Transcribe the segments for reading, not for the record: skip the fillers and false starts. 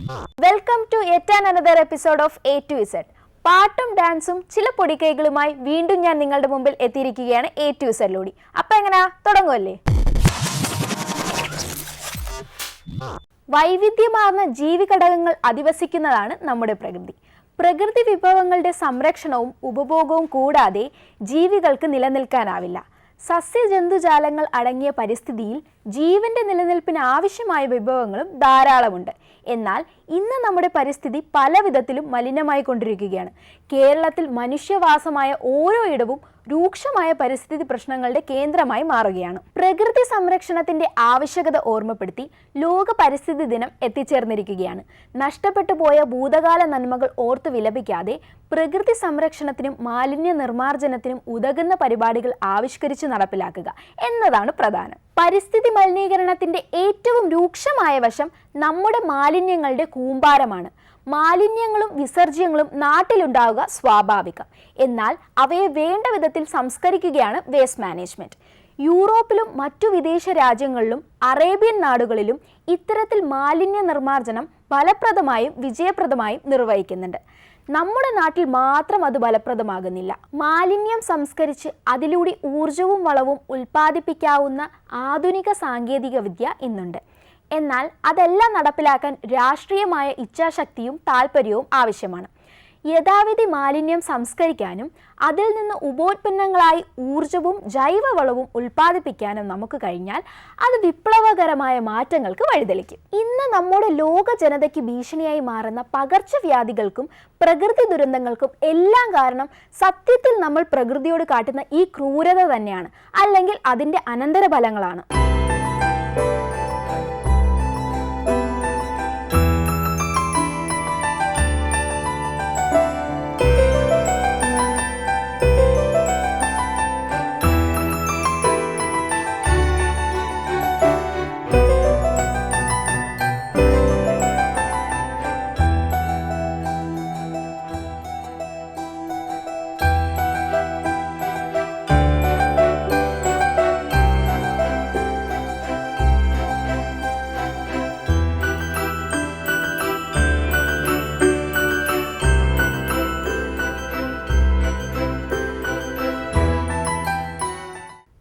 Welcome to yet and another episode of A to Z. പാട്ടും ഡാൻസും ചില പൊടിക്കൈകളുമായി വീണ്ടും ഞാൻ നിങ്ങളുടെ മുമ്പിൽ എത്തിയിരിക്കുകയാണ് എ ടു ഇസഡിലൂടെ. അപ്പം എങ്ങനെയാ, തുടങ്ങുമല്ലേ? വൈവിധ്യമാർന്ന ജീവിഘടകങ്ങൾ അധിവസിക്കുന്നതാണ് നമ്മുടെ പ്രകൃതി. പ്രകൃതി വിഭവങ്ങളുടെ സംരക്ഷണവും ഉപഭോഗവും കൂടാതെ ജീവികൾക്ക് നിലനിൽക്കാനാവില്ല. സസ്യജന്തുജാലങ്ങൾ അടങ്ങിയ പരിസ്ഥിതിയിൽ ജീവന്റെ നിലനിൽപ്പിന് ആവശ്യമായ വിഭവങ്ങളും ധാരാളമുണ്ട്. എന്നാൽ ഇന്ന് നമ്മുടെ പരിസ്ഥിതി പല വിധത്തിലും മലിനമായി കൊണ്ടിരിക്കുകയാണ്. കേരളത്തിൽ മനുഷ്യവാസമായ ഓരോ ഇടവും രൂക്ഷമായ പരിസ്ഥിതി പ്രശ്നങ്ങളുടെ കേന്ദ്രമായി മാറുകയാണ്. പ്രകൃതി സംരക്ഷണത്തിന്റെ ആവശ്യകത ഓർമ്മപ്പെടുത്തി ലോക പരിസ്ഥിതി ദിനം എത്തിച്ചേർന്നിരിക്കുകയാണ്. നഷ്ടപ്പെട്ടു പോയ ഭൂതകാല നന്മകൾ ഓർത്തു വിലപിക്കാതെ പ്രകൃതി സംരക്ഷണത്തിനും മാലിന്യ നിർമ്മാർജ്ജനത്തിനും ഉതകുന്ന പരിപാടികൾ ആവിഷ്കരിച്ച് നടപ്പിലാക്കുക എന്നതാണ് പ്രധാനം. പരിസ്ഥിതി മലിനീകരണത്തിന്റെ ഏറ്റവും രൂക്ഷമായ വശം നമ്മുടെ മാലിന്യങ്ങളുടെ കൂമ്പാരമാണ്. മാലിന്യങ്ങളും വിസർജ്യങ്ങളും നാട്ടിലുണ്ടാവുക സ്വാഭാവികം. എന്നാൽ അവയെ വേണ്ട വിധത്തിൽ സംസ്കരിക്കുകയാണ് വേസ്റ്റ് മാനേജ്മെന്റ്. യൂറോപ്പിലും മറ്റു വിദേശ രാജ്യങ്ങളിലും അറേബ്യൻ നാടുകളിലും ഇത്തരത്തിൽ മാലിന്യ നിർമ്മാർജ്ജനം ഫലപ്രദമായും വിജയപ്രദമായും നിർവഹിക്കുന്നുണ്ട്. നമ്മുടെ നാട്ടിൽ മാത്രം അത് ഫലപ്രദമാകുന്നില്ല. മാലിന്യം സംസ്കരിച്ച് അതിലൂടെ ഊർജവും വളവും ഉൽപ്പാദിപ്പിക്കാവുന്ന ആധുനിക സാങ്കേതിക വിദ്യ ഇന്നുണ്ട്. എന്നാൽ അതെല്ലാം നടപ്പിലാക്കാൻ രാഷ്ട്രീയമായ ഇച്ഛാശക്തിയും താല്പര്യവും ആവശ്യമാണ്. യഥാവിധി മാലിന്യം സംസ്കരിക്കാനും അതിൽ നിന്ന് ഉപോത്പന്നങ്ങളായി ഊർജവും ജൈവവളവും ഉൽപ്പാദിപ്പിക്കാനും നമുക്ക് കഴിഞ്ഞാൽ അത് വിപ്ലവകരമായ മാറ്റങ്ങൾക്ക് വഴിതെളിക്കും. ഇന്ന് നമ്മുടെ ലോക ജനതയ്ക്ക് ഭീഷണിയായി മാറുന്ന പകർച്ചവ്യാധികൾക്കും പ്രകൃതി ദുരന്തങ്ങൾക്കും എല്ലാം കാരണം സത്യത്തിൽ നമ്മൾ പ്രകൃതിയോട് കാട്ടുന്ന ഈ ക്രൂരത തന്നെയാണ്, അല്ലെങ്കിൽ അതിൻ്റെ അനന്തരഫലങ്ങളാണ്.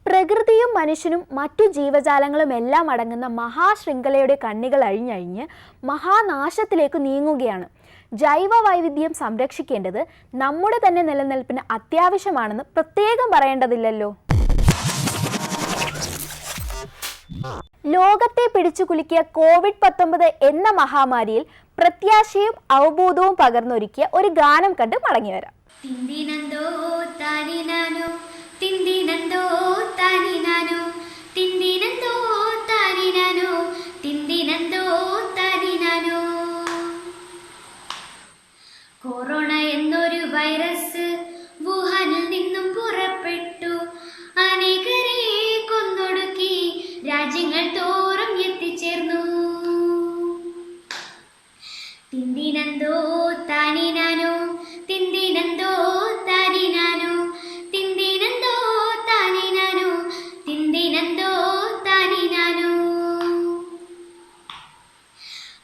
പ്രകൃതിയും മനുഷ്യനും മറ്റു ജീവജാലങ്ങളും എല്ലാം അടങ്ങുന്ന മഹാശൃംഖലയുടെ കണ്ണികൾ അഴിഞ്ഞഴിഞ്ഞ് മഹാനാശത്തിലേക്ക് നീങ്ങുകയാണ്. ജൈവ വൈവിധ്യം സംരക്ഷിക്കേണ്ടത് നമ്മുടെ തന്നെ നിലനിൽപ്പിന് അത്യാവശ്യമാണെന്ന് പ്രത്യേകം പറയേണ്ടതില്ലല്ലോ. ലോകത്തെ പിടിച്ചുകുലുക്കിയ കോവിഡ്-19 എന്ന മഹാമാരിയിൽ പ്രത്യാശയും അവബോധവും പകർന്നൊരുക്കിയ ഒരു ഗാനം കണ്ട് മടങ്ങിവരാം. തിന്തിനന്തോ താനിനാനോ തിന്തിനന്തോ താനിനാനോ തിന്തിനന്തോ താനിനാനോ. കൊറോണ എന്നൊരു വൈറസ് വുഹാനിൽ നിന്നും പുറപ്പെട്ടു. അനേകരെ കൊന്നൊടുക്കി രാജ്യങ്ങൾ തോറും എത്തിച്ചേർന്നു. തിന്തിനന്തോ താനിനാനോ തിന്തിനന്തോ താനിനാനോ തിന്തിനന്തോ താനിനാനോ തിന്തിനന്തോ താനിനാനോ.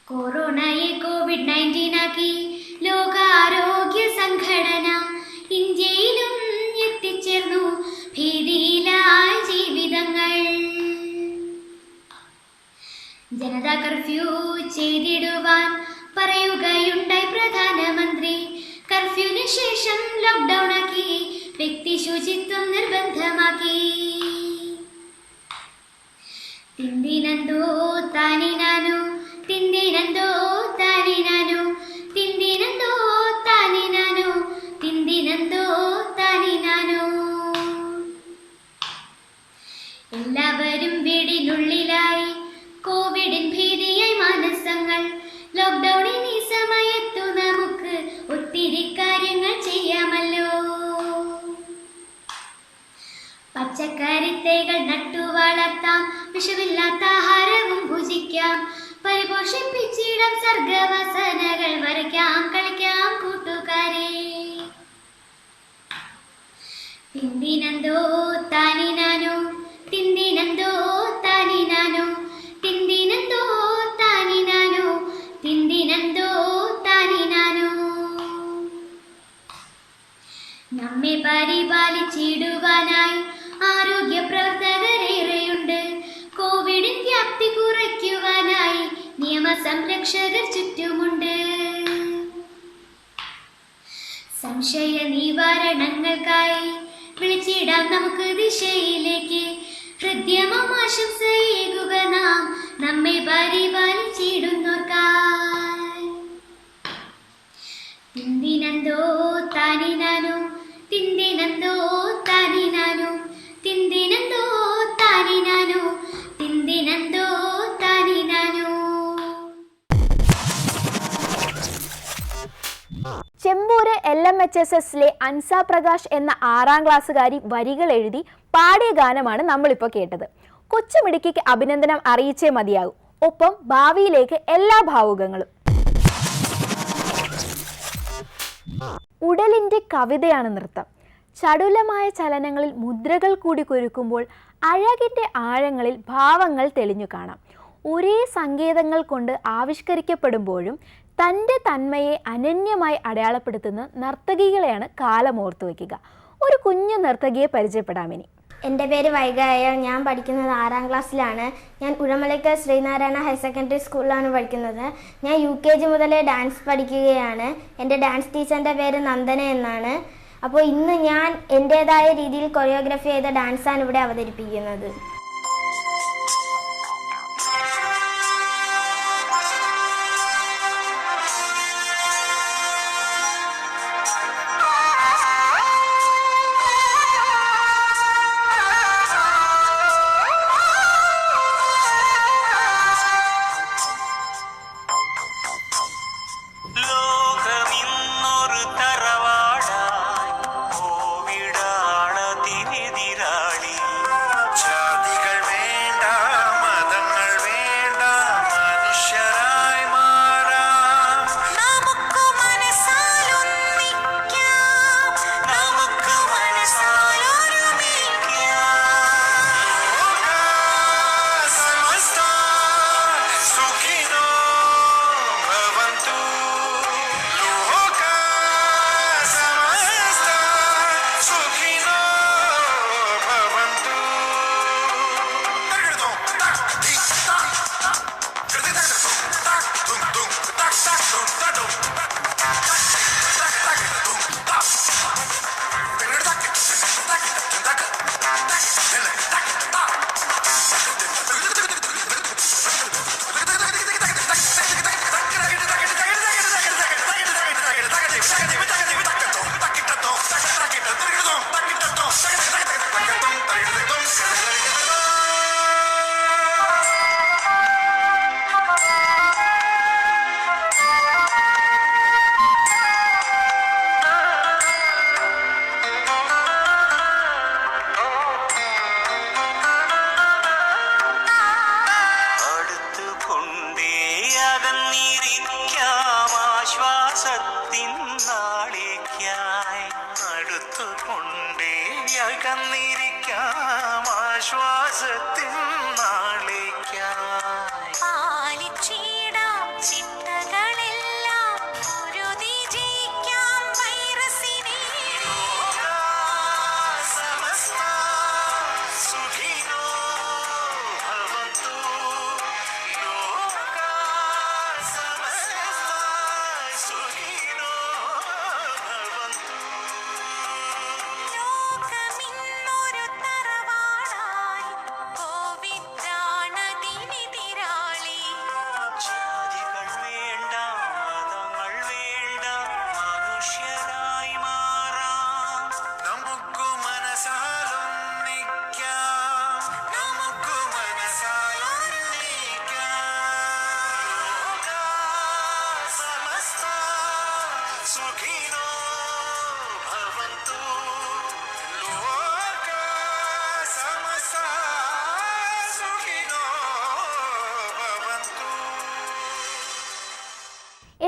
കൊറോണയെ കോവിഡ്-19 ആക്കി ലോകാരോഗ്യ സംഘടന. ഇന്ത്യയിലും എത്തിച്ചേർന്നു ഭീതിയിലായ ജീവിതങ്ങൾ. ജനതാ കർഫ്യൂ ചെയ്തിടുവാൻ പറയുകയുണ്ടായി പ്രധാനമന്ത്രി. കർഫ്യൂവിന് ശേഷം ലോക്ക്ഡൌൺ ആക്കി, വ്യക്തി ശുചിത്വം നിർബന്ധമാക്കി. തിന്തിനന്തോ താനിനാനോ തിന്തിനന്തോ താനിനാനോ തിന്തിനന്തോ താനിനാനോ തിന്തിനന്തോ താനിനാനോ. എല്ലാവരും വീടിനുള്ളിലായി. കോവിഡിൻ ഭീതിയായി മാനസങ്ങൾ. ലോക്ക്ഡൌണിന് ഈ സമയത്തു നമുക്ക് ഒത്തിരി കാര്യങ്ങൾ ചെയ്യാമല്ലോ. പച്ചക്കറിത്തൈകൾ നട്ടു വളർത്താം. വിഷമില്ലാത്ത ആഹാരവും ഭുജിക്കാം. പരിപോഷിപ്പിച്ചിടാം. സർഗവസനകൾ വരയ്ക്കാം. കളിക്കാം കൂട്ടുകാരെ. തിന്തിനന്തോ താനിനാനോ തിന്തിനന്തോ താനിനാനോ തിന്തിനന്തോ താനിനാനോ തിന്തിനന്തോ പരിപാലിച്ചിടുവാനായി ആരോഗ്യ പ്രവർത്തകരേറെയുണ്ട്. കോവിഡിൻ വ്യാപ്തി കുറയ്ക്കുവാനായി നിയമസംരക്ഷകർ ചുറ്റുമുണ്ട്. സംശയ നിവാരണങ്ങൾക്കായി വിളിച്ചിടാം നമുക്ക് ദിശയിലേക്ക്. ഹൃദ്യമം ആശംസയേകുക നാം നമ്മെ പരിപാലിച്ചിടുന്നോർക്കായി. തിന്തിനന്തോ താനിനാനോ തിന്തിനന്തോ താനിനാനോ തിന്തിനന്തോ താനിനാനോ തിന്തിനന്തോ താനിനാനോ. ചെമ്പൂര് LMHSSലെ അൻസ പ്രകാശ് എന്ന 6ാം ക്ലാസ്സുകാരി വരികൾ എഴുതി പാടിയ ഗാനമാണ് നമ്മളിപ്പോൾ കേട്ടത്. കൊച്ചുമിടുക്കിക്ക് അഭിനന്ദനം അറിയിച്ചേ മതിയാകും. ഒപ്പം ഭാവിയിലേക്ക് എല്ലാ ഭാവുകങ്ങളും. ഉടലിൻ്റെ കവിതയാണ് നൃത്തം. ചടുലമായ ചലനങ്ങളിൽ മുദ്രകൾ കൂടി കുരുക്കുമ്പോൾ അഴകിൻ്റെ ആഴങ്ങളിൽ ഭാവങ്ങൾ തെളിഞ്ഞു കാണാം. ഒരേ സങ്കേതങ്ങൾ കൊണ്ട് ആവിഷ്കരിക്കപ്പെടുമ്പോഴും തൻ്റെ തന്മയെ അനന്യമായി അടയാളപ്പെടുത്തുന്ന നർത്തകികളെയാണ് കാലം ഓർത്തു വയ്ക്കുക. ഒരു കുഞ്ഞു നർത്തകിയെ പരിചയപ്പെടാമിനി. എൻ്റെ പേര് വൈഗായ. ഞാൻ പഠിക്കുന്നത് 6ാം ക്ലാസ്സിലാണ്. ഞാൻ ഉഴമലയ്ക്കൽ ശ്രീനാരായണ ഹയർ സെക്കൻഡറി സ്കൂളിലാണ് പഠിക്കുന്നത്. ഞാൻ UKG മുതലേ ഡാൻസ് പഠിക്കുകയാണ്. എൻ്റെ ഡാൻസ് ടീച്ചറിൻ്റെ പേര് നന്ദന എന്നാണ്. അപ്പോൾ ഇന്ന് ഞാൻ എൻ്റേതായ രീതിയിൽ കൊറിയോഗ്രാഫി ചെയ്ത ഡാൻസാണ് ഇവിടെ അവതരിപ്പിക്കുന്നത്.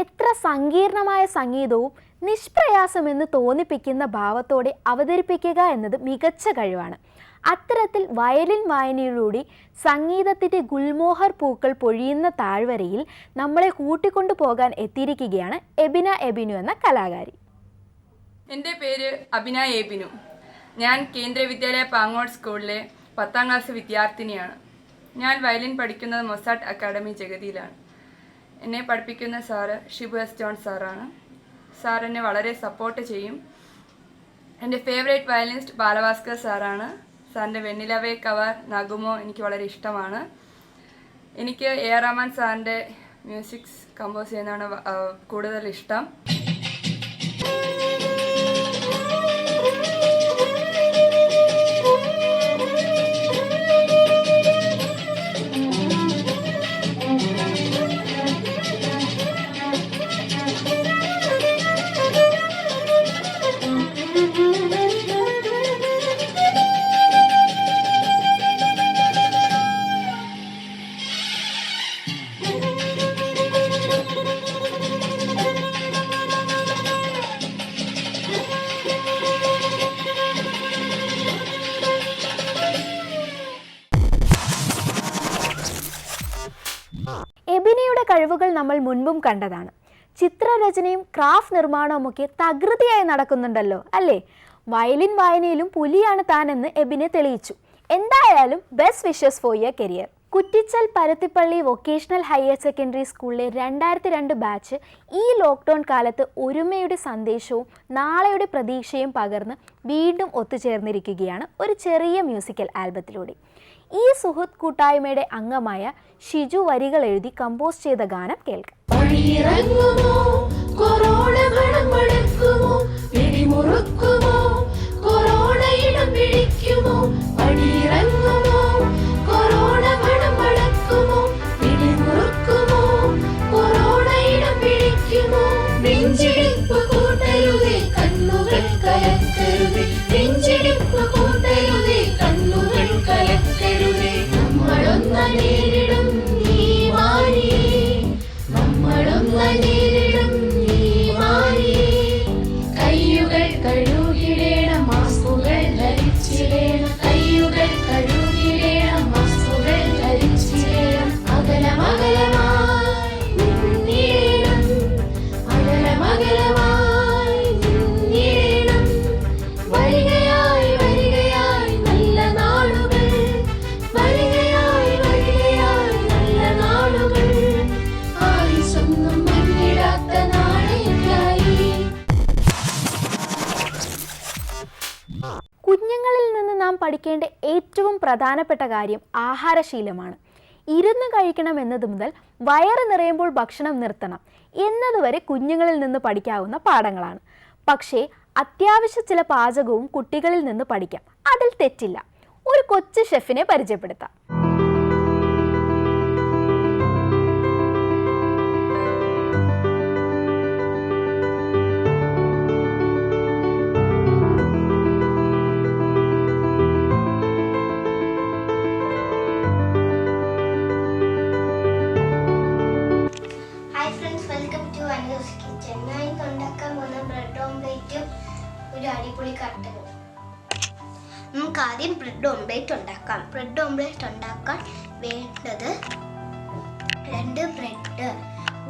എത്ര സങ്കീർണമായ സംഗീതവും നിഷ്പ്രയാസമെന്ന് തോന്നിപ്പിക്കുന്ന ഭാവത്തോടെ അവതരിപ്പിക്കുക എന്നത് മികച്ച കഴിവാണ്. അത്തരത്തിൽ വയലിൻ വായനയിലൂടെ സംഗീതത്തിൻ്റെ ഗുൽമോഹർ പൂക്കൾ പൊഴിയുന്ന താഴ്വരയിൽ നമ്മളെ കൂട്ടിക്കൊണ്ടു പോകാൻ എത്തിയിരിക്കുകയാണ് എബിന എബിനു എന്ന കലാകാരി. എൻ്റെ പേര് അഭിന ഏബിനു. ഞാൻ കേന്ദ്ര വിദ്യാലയ പാങ്ങോട് സ്കൂളിലെ 10ാം ക്ലാസ് വിദ്യാർത്ഥിനിയാണ്. ഞാൻ വയലിൻ പഠിക്കുന്നത് മൊസാട്ട് അക്കാഡമി ജഗതിയിലാണ്. എന്നെ പഠിപ്പിക്കുന്ന സാറ് ഷിബു എസ് ജോൺ സാറാണ്. സാർ എന്നെ വളരെ സപ്പോർട്ട് ചെയ്യും. എൻ്റെ ഫേവറേറ്റ് വയലിനിസ്റ്റ് ബാലഭാസ്കർ സാറാണ്. സാറിൻ്റെ വെണ്ണിലവേ കവർ നഗുമോ എനിക്ക് വളരെ ഇഷ്ടമാണ്. എനിക്ക് എ ആർ റഹ്മാൻ സാറിൻ്റെ മ്യൂസിക്സ് കമ്പോസ് ചെയ്യുന്നതാണ് കൂടുതൽ ഇഷ്ടം. എബിനയുടെ കഴിവുകൾ നമ്മൾ മുൻപും കണ്ടതാണ്. ചിത്രരചനയും ക്രാഫ്റ്റ് നിർമ്മാണവുമൊക്കെ തകൃതിയായി നടക്കുന്നുണ്ടല്ലോ അല്ലേ? വയലിൻ വായനയിലും പുലിയാണ് താനെന്ന് എബിനെ തെളിയിച്ചു. എന്തായാലും best wishes for your career. Kuttichal Paruthippally vocational higher secondary സ്കൂളിലെ 2002 ബാച്ച് ഈ ലോക്ക്ഡൗൺ കാലത്ത് ഒരുമയുടെ സന്ദേശവും നാളെയുടെ പ്രതീക്ഷയും പകർന്ന് വീണ്ടും ഒത്തുചേർന്നിരിക്കുകയാണ് ഒരു ചെറിയ മ്യൂസിക്കൽ ആൽബത്തിലൂടെ. ഈ സുഹൃത്ത് കൂട്ടായ്മയുടെ അംഗമായ ഷിജു വരികൾ എഴുതി കമ്പോസ് ചെയ്ത ഗാനം കേൾക്കാം. കുഞ്ഞുങ്ങളിൽ നിന്ന് നാം പഠിക്കേണ്ട ഏറ്റവും പ്രധാനപ്പെട്ട കാര്യം ആഹാരശീലമാണ്. ഇരുന്ന് കഴിക്കണം എന്നത് മുതൽ വയറ് നിറയുമ്പോൾ ഭക്ഷണം നിർത്തണം എന്നതുവരെ കുഞ്ഞുങ്ങളിൽ നിന്ന് പഠിക്കാവുന്ന പാഠങ്ങളാണ്. പക്ഷേ അത്യാവശ്യ ചില പാചകവും കുട്ടികളിൽ നിന്ന് പഠിക്കാം. അതിൽ തെറ്റില്ല. ഒരു കൊച്ചു ഷെഫിനെ പരിചയപ്പെടുത്താം. നമുക്ക് ആദ്യം ബ്രെഡ് ഓംലേറ്റ് ഉണ്ടാക്കാം. ബ്രെഡ് ഓംലേറ്റ് ഉണ്ടാക്കാൻ വേണ്ടത് 2 ബ്രെഡ്,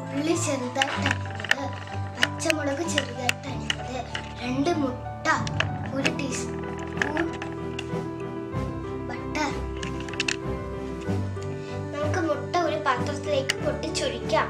ഉള്ളി ചെറുതായിട്ട് അരിഞ്ഞത്, പച്ചമുളക് ചെറുതായിട്ട് അരിഞ്ഞത്, 2 മുട്ട, 1 ടീസ്പൂൺ ബട്ടർ. നമുക്ക് മുട്ട ഒരു പാത്രത്തിലേക്ക് പൊട്ടിച്ചൊഴിക്കാം.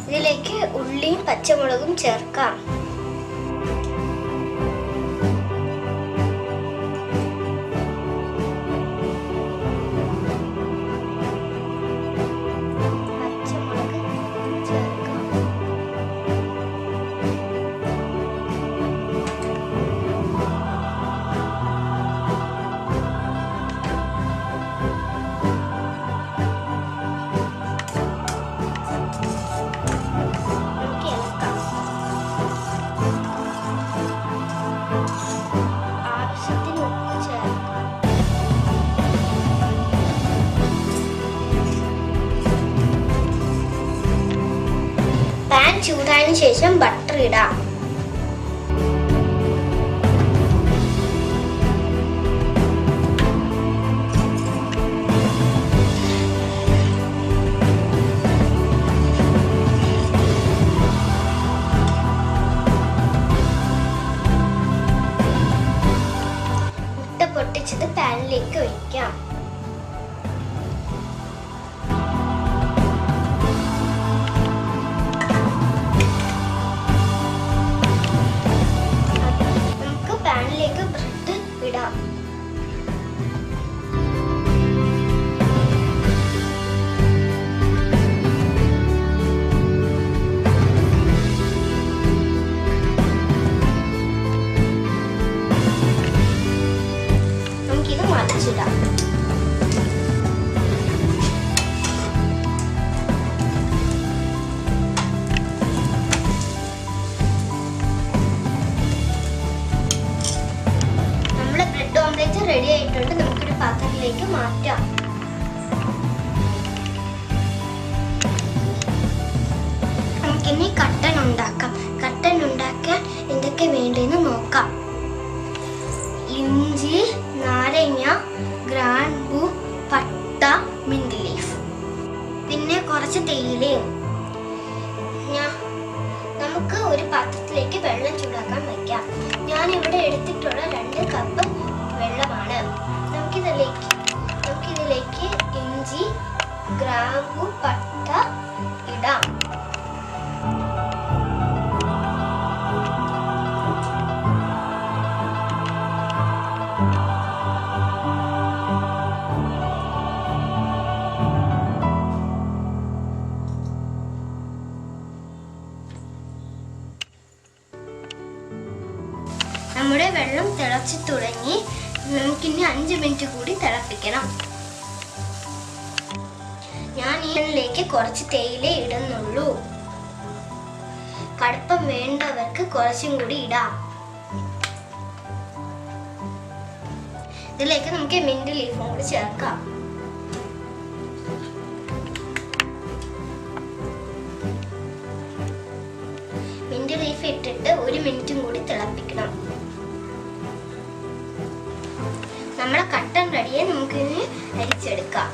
ഇതിലേക്ക് ഉള്ളിയും പച്ചമുളകും ചേർക്കാം. പാൻ ചൂടായതിനു ശേഷം ബട്ടർ ഇടാം. മുട്ട പൊട്ടിച്ചത് പാനിലേക്ക് ഒഴിക്കാം. പാനിലേക്ക് ബ്രെഡ് ഇടാം. നമുക്കിത് മറിച്ചിടാം. ബ്രെഡ് ഓംലെറ്റ് റെഡി ആയിട്ടുണ്ട്. നമുക്കൊരു പാത്രത്തിലേക്ക് മാറ്റാം. നമുക്കിനി കട്ടൻ ഉണ്ടാക്കാം. കട്ടൻ ഉണ്ടാക്കാൻ എന്തൊക്കെ വേണ്ടെന്ന് നോക്കാം. ഇഞ്ചി, നാരങ്ങ, ഗ്രാമ്പൂ, പട്ട, മിന്റ് ലീഫ്, പിന്നെ കുറച്ച് തേയിലയും. നമുക്ക് ഒരു പാത്രത്തിലേക്ക് വെള്ളം ചൂടാക്കാൻ വയ്ക്കാം. ഞാൻ ഇവിടെ എടുത്തിട്ടുള്ള 2 കപ്പ് വെള്ളമാണ്. നമുക്കിതിലേക്ക് ഇഞ്ചി, ഗ്രാമ്പു, പട്ട ഇടാം. നമ്മുടെ വെള്ളം തിളച്ചു തുടങ്ങി. നമുക്കിനി 5 മിനിറ്റ് കൂടി തിളപ്പിക്കണം. ഞാൻ ഇതിലേക്ക് കുറച്ച് തേയില ഇടുന്നുള്ളൂ. കടുപ്പം വേണ്ടവർക്ക് കുറച്ചും കൂടി ഇടാം. ഇതിലേക്ക് നമുക്ക് മിന്റ് ലീഫും കൂടി ചേർക്കാം. മിന്റ് ലീഫ് ഇട്ടിട്ട് 1 മിനിറ്റും കൂടി തിളപ്പിക്കണം. നമ്മുടെ കട്ടൻ റെഡിയെ നമുക്കിനി അരിച്ചെടുക്കാം.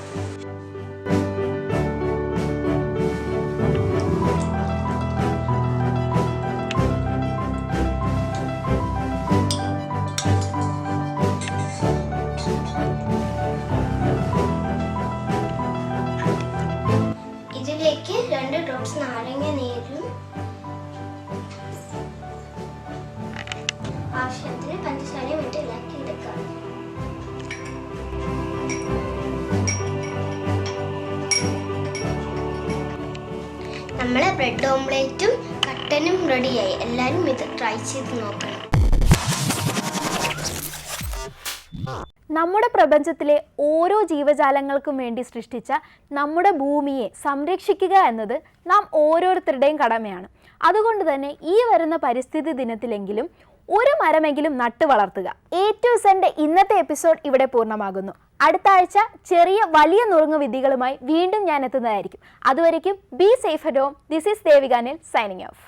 ഇതിലേക്ക് 2 ഡ്രോപ്സ് നാരങ്ങ നീരും ആവശ്യത്തിന് പഞ്ചസാരയും ഇട്ട് ഇളക്കി എടുക്കാം. നമ്മളെ ബ്രെഡ് ഓംലെറ്റും കട്ടനും റെഡിയായി. എല്ലാവരും ഇത് ട്രൈ ചെയ്ത് നോക്കണം. നമ്മുടെ പ്രപഞ്ചത്തിലെ ഓരോ ജീവജാലങ്ങൾക്കും വേണ്ടി സൃഷ്ടിച്ച നമ്മുടെ ഭൂമിയെ സംരക്ഷിക്കുക എന്നത് നാം ഓരോരുത്തരുടെയും കടമയാണ്. അതുകൊണ്ട് തന്നെ ഈ വരുന്ന പരിസ്ഥിതി ദിനത്തിലെങ്കിലും ഒരു മരമെങ്കിലും നട്ടു വളർത്തുക. A to Z ഇന്നത്തെ എപ്പിസോഡ് ഇവിടെ പൂർണ്ണമാകുന്നു. അടുത്ത ആഴ്ച ചെറിയ വലിയ നുറുങ്ങു വിദ്യകളുമായി വീണ്ടും ഞാൻ എത്തുന്നതായിരിക്കും. അതുവരേക്കും be safe at home. This is Devika Anil signing off.